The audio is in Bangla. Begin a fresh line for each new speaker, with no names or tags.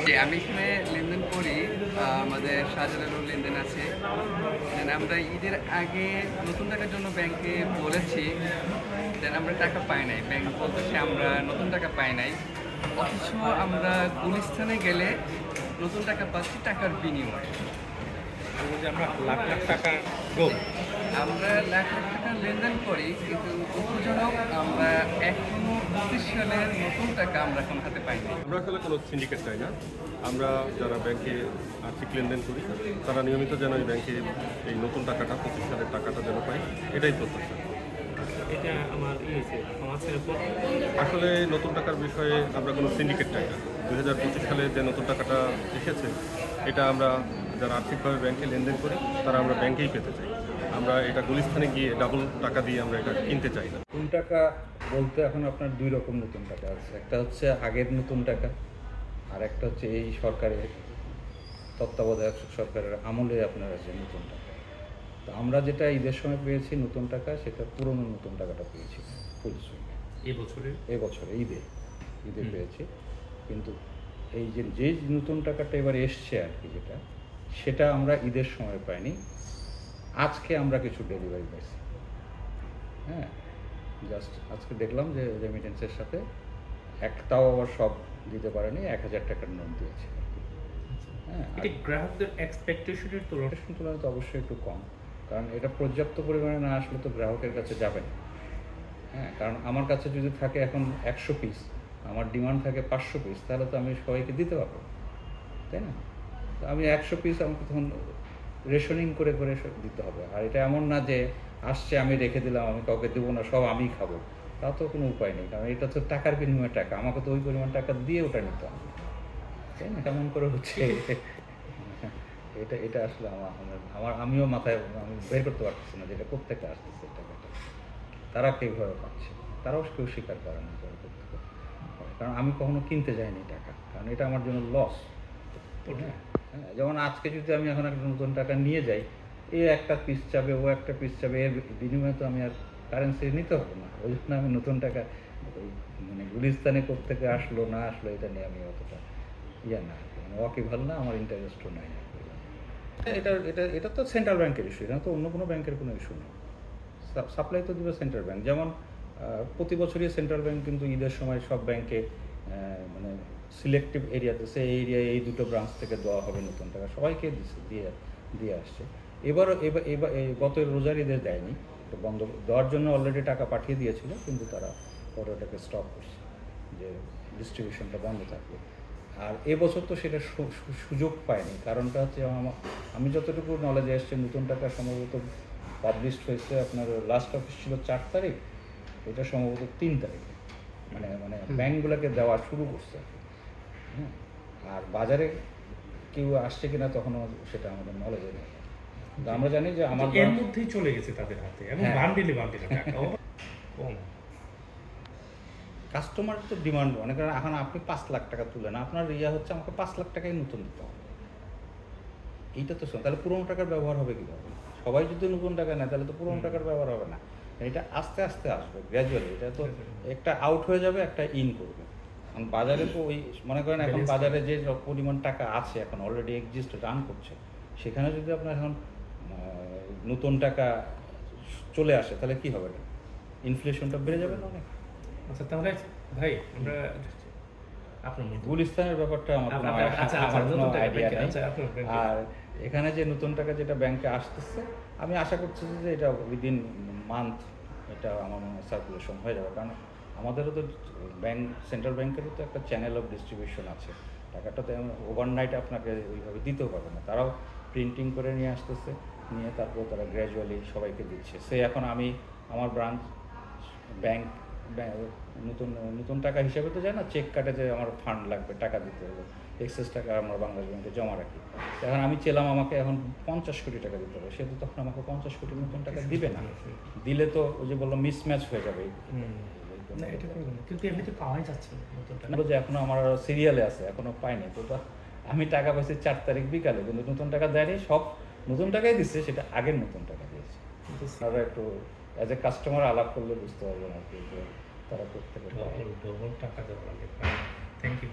যে আমি এখানে লেনদেন করি, আমাদের শাহজালালও লেনদেন আছে। দেন আমরা ঈদের আগে নতুন টাকার জন্য ব্যাংকে বলেছি, দেন আমরা টাকা পাই নাই। ব্যাংক বলতেছে আমরা নতুন টাকা পাই নাই, অথচ আমরা গুলিস্তানে গেলে নতুন টাকা পাচ্ছি টাকার বিনিময়ে।
আমরা লাখ লাখ টাকা গোল
আমরা লাখ লাখ টাকা লেনদেন করি, কিন্তু দুঃখজনক আমরা এখনো 25 সালের নতুন টাকা আমরা এখন হাতে পাই না।
আমরা আসলে কোনো সিন্ডিকেট চাই না। আমরা যারা ব্যাংকে আর্থিক লেনদেন করি তারা নিয়মিত যেন এই ব্যাংকে এই নতুন টাকাটা 25 সালের টাকাটা যেন পাই, এটাই প্রত্যাশা।
এটা আমার সমাজের উপর
আসলে নতুন টাকার বিষয়ে আমরা কোনো সিন্ডিকেট চাই না। 2025 সালে যে নতুন টাকাটা এসেছে এটা আমরা যারা আর্থিকভাবে ব্যাংকে লেনদেন করি তারা আমরা ব্যাংকেই পেতে চাই। আমরা এটা গুলিস্তানে গিয়ে ডাবল টাকা দিয়ে আমরা এটা কিনতে চাই না।
নতুন টাকা বলতে এখন আপনার দুই রকম নতুন টাকা আছে। একটা হচ্ছে আগের নতুন টাকা, আর একটা হচ্ছে এই সরকারের তত্ত্বাবধায়ক সরকারের আমলে আপনার আছে নতুন টাকা। তো আমরা যেটা ঈদের সময় পেয়েছি নতুন টাকা, সেটা পুরনো নতুন টাকাটা পেয়েছি এবছরে ঈদে পেয়েছি। কিন্তু এই যে নতুন টাকাটা এবার এসছে আর কি, সেটা আমরা ঈদের সময় পাইনি। আজকে আমরা কিছু ডেলিভারি পাইছি। হ্যাঁ, জাস্ট আজকে দেখলাম যে রেমিটেন্সের সাথে একটাও আবার সব দিতে পারেনি, 1000 টাকার নোট দিয়েছে। হ্যাঁ,
এটা গ্রাহকদের এক্সপেকটেশনের
তুলনায় তো অবশ্যই একটু কম, কারণ এটা পর্যাপ্ত পরিমাণে না আসলে তো গ্রাহকের কাছে যাবে না। হ্যাঁ, কারণ আমার কাছে যদি থাকে এখন 100 পিস, আমার ডিমান্ড থাকে 500 পিস, তাহলে তো আমি সবাইকে দিতে পারবো, তাই না? তো আমি 100 পিস আমাকে তখন রেশনিং করে করে দিতে হবে। আর এটা এমন না যে আসছে আমি রেখে দিলাম, আমি কাউকে দেবো না, সব আমি খাবো, তা তো কোনো উপায় নেই। কারণ এটা তো টাকার বিনিময়ে টাকা, আমাকে তো ওই পরিমাণ টাকা দিয়ে ওটা নিতে হবে, তাই না? কেমন করে হচ্ছে এটা আসলে আমিও মাথায় আমি বের করতে পারতেছি না যে এটা কোত্থেকে আসতেছে টাকাটা, তারা কীভাবে পাচ্ছে, তারাও কেউ স্বীকার করে না করে করতে। কারণ আমি কখনো কিনতে যাইনি টাকা, কারণ এটা আমার জন্য লস। হ্যাঁ, যেমন আজকে যদি আমি এখন একটা নতুন টাকা নিয়ে যাই, এ একটা পিস চাবে, ও একটা পিস চাবে, এর বিনিময়ে তো আমি আর কারেন্সি নিতে হবে না। ওই জন্য আমি নতুন টাকা মানে গুলিস্তানে কোত্থেকে আসলো না আসলো এটা নিয়ে আমি অতটা না, মানে ওয়াকিবহাল না, আমার ইন্টারেস্টও নাই। এটা এটা এটা তো সেন্ট্রাল ব্যাংকের ইস্যু, এটা তো অন্য কোনো ব্যাংকের কোনো ইস্যু নেই। সাপ্লাই তো দেবে সেন্ট্রাল ব্যাংক। যেমন প্রতি বছরই সেন্ট্রাল ব্যাংক কিন্তু ঈদের সময় সব ব্যাংকে মানে সিলেক্টিভ এরিয়াতে, সেই এরিয়ায় এই দুটো ব্রাঞ্চ থেকে দেওয়া হবে নতুন টাকা, সবাইকে দিয়ে আসছে। এবার গত রোজার ঈদের দেয়নি, এটা বন্ধ দেওয়ার জন্য অলরেডি টাকা পাঠিয়ে দিয়েছিল, কিন্তু তারা পরে ওটাকে স্টপ করছে যে ডিস্ট্রিবিউশনটা বন্ধ থাকবে। আর এবছর তো সেটা সুযোগ পায়নি। কারণটা হচ্ছে আমি যতটুকু নলেজে এসছে, নতুন টাকা সম্ভবত পাবলিশড হয়েছে আপনার লাস্ট অফিস ছিল 4 তারিখ, এটা সম্ভবত 3 তারিখে মানে ব্যাংকগুলোকে দেওয়া শুরু করছে। হ্যাঁ, আর বাজারে কেউ আসছে কিনা তখনও সেটা আমাদের নলেজে নেই। কিন্তু আমরা জানি যে আমার
এর মধ্যেই চলে গেছে তাদের হাতে, এবং বান্ডিলে টাকা কম।
কাস্টমার তো ডিমান্ড অনেক। কারণ এখন আপনি 5 লাখ টাকা তুলেন, আপনার হচ্ছে আমাকে 5 লাখ টাকাই নতুন দিতে হবে, এইটা তো তাহলে পুরোনো টাকার ব্যবহার হবে কীভাবে? সবাই যদি নতুন টাকা নেয় তাহলে তো পুরোনো টাকার ব্যবহার হবে না। এটা আস্তে আস্তে আসবে, গ্র্যাজুয়ালি। এটা তো একটা আউট হয়ে যাবে, একটা ইন করবে। কারণ বাজারে তো ওই মনে করেন এখন বাজারে যে পরিমাণ টাকা আছে এখন অলরেডি এক্সিস্ট, রান করছে, সেখানে যদি আপনার এখন নতুন টাকা চলে আসে তাহলে কী হবে? ইনফ্লেশনটা বেড়ে যাবে না অনেক।
আচ্ছা, তাহলে ভাই আমরা
গুলিস্তানের ব্যাপারটা আমার কোনো আইডিয়া নেই। আর এখানে যে নতুন টাকা যেটা ব্যাংকে আসতেছে, আমি আশা করছি যে এটা উইদিন মান্থ এটা আমার মনে হয় সার্কুলেশন হয়ে যাবে। কারণ আমাদেরও তো সেন্ট্রাল ব্যাংকেরও তো একটা চ্যানেল অফ ডিস্ট্রিবিউশন আছে। টাকাটা তো ওভারনাইট আপনাকে ওইভাবে দিতেও পারবে না, তারাও প্রিন্টিং করে নিয়ে আসতেছে, নিয়ে তারপর তারা গ্র্যাজুয়ালি সবাইকে দিচ্ছে। এখন আমার ব্রাঞ্চ ব্যাংক নতুন টাকা হিসাবে তো যায় না, চেক কাটে যে আমার ফান্ড লাগবে, টাকা দিতে হবে, এক্সেস টাকা আমরা বাংলাদেশ ব্যাংকে জমা রাখি। এখন আমি চেলাম আমাকে এখন 50 কোটি টাকা দিতে হবে, সে তো তখন আমাকে 50 কোটি নতুন টাকা দিবে না। দিলে তো ওই যে বললো মিসম্যাচ হয়ে যাবে।
কিন্তু এমনিতে পাওয়াই যাচ্ছে না,
যে এখনো আমার সিরিয়ালে আছে, এখনো পাইনি। তো আমি টাকা পাইছি 4 তারিখ বিকালে, কিন্তু নতুন টাকা দেয়নি, সব নতুন টাকাই দিচ্ছে, সেটা আগের নতুন টাকা দিয়েছে। তারা একটু অ্যাজ এ কাস্টমার আলাপ করলে বুঝতে পারবেন আর কি, তারা প্রত্যেকে
টাকা দেওয়া লাগে। Thank you.